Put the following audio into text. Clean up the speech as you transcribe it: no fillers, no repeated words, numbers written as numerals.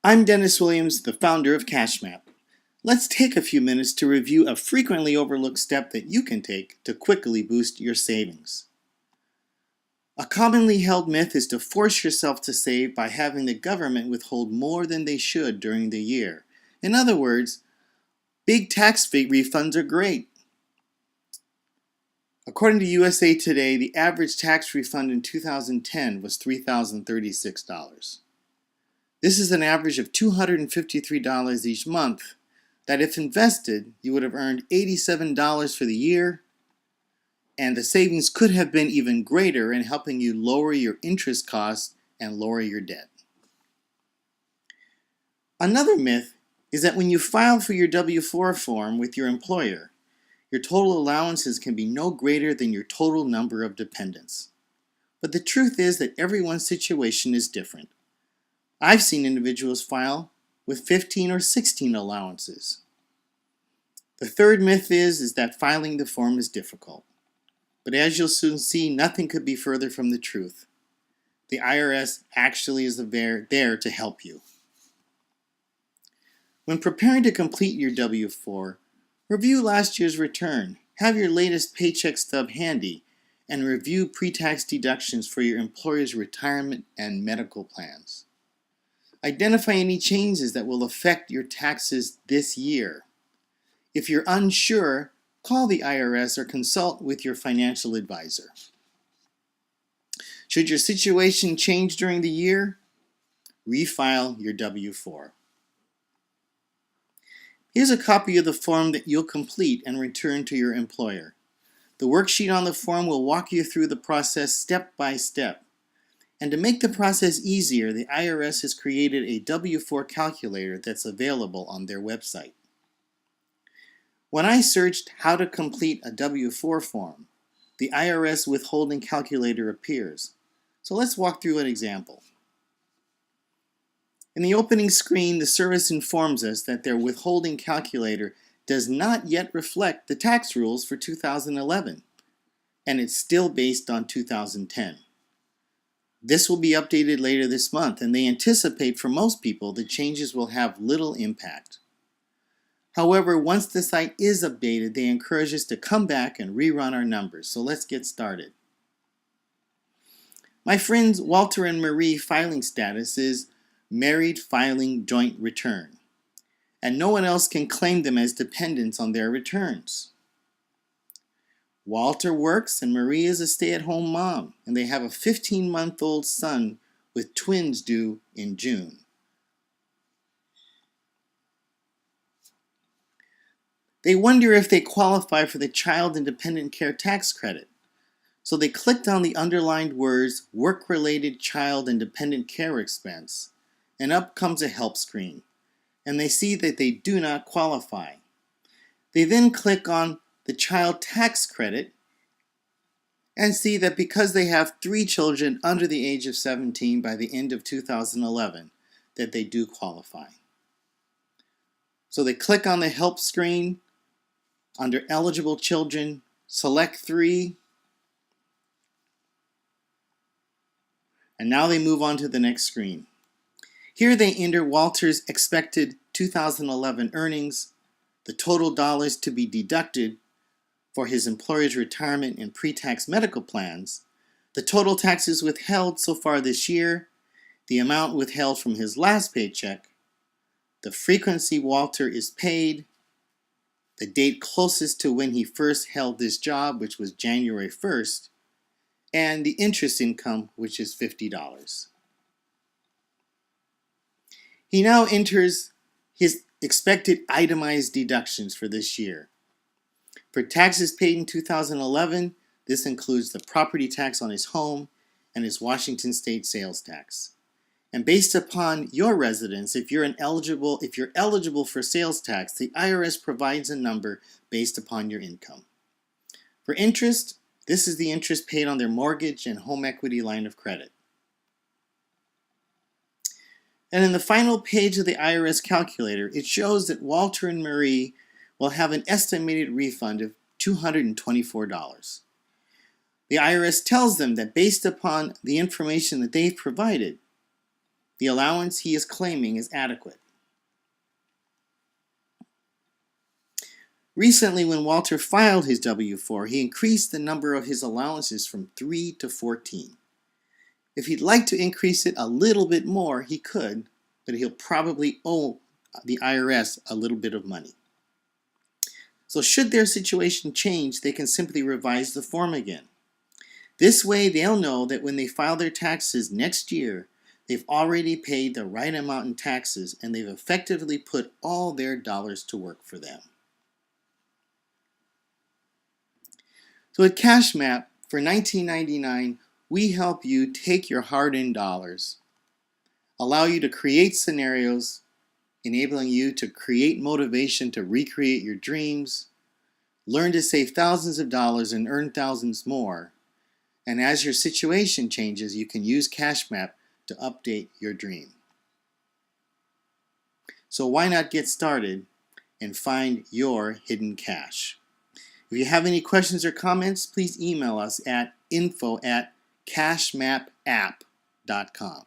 I'm Dennis Williams, the founder of CashMap. Let's take a few minutes to review a frequently overlooked step that you can take to quickly boost your savings. A commonly held myth is to force yourself to save by having the government withhold more than they should during the year. In other words, big tax refunds are great. According to USA Today, the average tax refund in 2010 was $3,036. This is an average of $253 each month that if invested, you would have earned $87 for the year, and the savings could have been even greater in helping you lower your interest costs and lower your debt. Another myth is that when you file for your W-4 form with your employer, your total allowances can be no greater than your total number of dependents. But the truth is that everyone's situation is different. I've seen individuals file with 15 or 16 allowances. The third myth is that filing the form is difficult. But as you'll soon see, nothing could be further from the truth. The IRS actually is there to help you. When preparing to complete your W-4, review last year's return, have your latest paycheck stub handy, and review pre-tax deductions for your employer's retirement and medical plans. Identify any changes that will affect your taxes this year. If you're unsure, call the IRS or consult with your financial advisor. Should your situation change during the year, refile your W-4. Here's a copy of the form that you'll complete and return to your employer. The worksheet on the form will walk you through the process step by step. And to make the process easier, the IRS has created a W-4 calculator that's available on their website. When I searched how to complete a W-4 form, the IRS withholding calculator appears. So let's walk through an example. In the opening screen, the service informs us that their withholding calculator does not yet reflect the tax rules for 2011, and it's still based on 2010. This will be updated later this month, and they anticipate for most people the changes will have little impact. However, once the site is updated, they encourage us to come back and rerun our numbers. So let's get started. My friends Walter and Marie filing status is married filing joint return, and no one else can claim them as dependents on their returns. Walter works and Marie is a stay-at-home mom, and they have a 15-month-old son with twins due in June. They wonder if they qualify for the Child and Dependent Care Tax Credit. So they clicked on the underlined words Work-Related Child and Dependent Care Expense, and up comes a help screen, and they see that they do not qualify. They then click on the Child Tax Credit and see that because they have 3 children under the age of 17 by the end of 2011, that they do qualify. So they click on the help screen. Under eligible children, select 3, and now they move on to the next screen. Here they enter Walter's expected 2011 earnings, the total dollars to be deducted for his employer's retirement and pre-tax medical plans, the total taxes withheld so far this year, the amount withheld from his last paycheck, the frequency Walter is paid, the date closest to when he first held this job, which was January 1st, and the interest income, which is $50. He now enters his expected itemized deductions for this year. For taxes paid in 2011, this includes the property tax on his home and his Washington state sales tax. And based upon your residence, if you're eligible for sales tax, the IRS provides a number based upon your income. For interest, this is the interest paid on their mortgage and home equity line of credit. And in the final page of the IRS calculator, it shows that Walter and Marie will have an estimated refund of $224. The IRS tells them that based upon the information that they've provided, the allowance he is claiming is adequate. Recently, when Walter filed his W-4, he increased the number of his allowances from 3 to 14. If he'd like to increase it a little bit more, he could, but he'll probably owe the IRS a little bit of money. So should their situation change, they can simply revise the form again. This way, they'll know that when they file their taxes next year, they've already paid the right amount in taxes and they've effectively put all their dollars to work for them. So at CashMap, for $19.99, we help you take your hard-earned dollars, allow you to create scenarios, enabling you to create motivation to recreate your dreams, learn to save thousands of dollars and earn thousands more. And as your situation changes, you can use CashMap to update your dream. So why not get started and find your hidden cash? If you have any questions or comments, please email us at info@cashmapapp.com.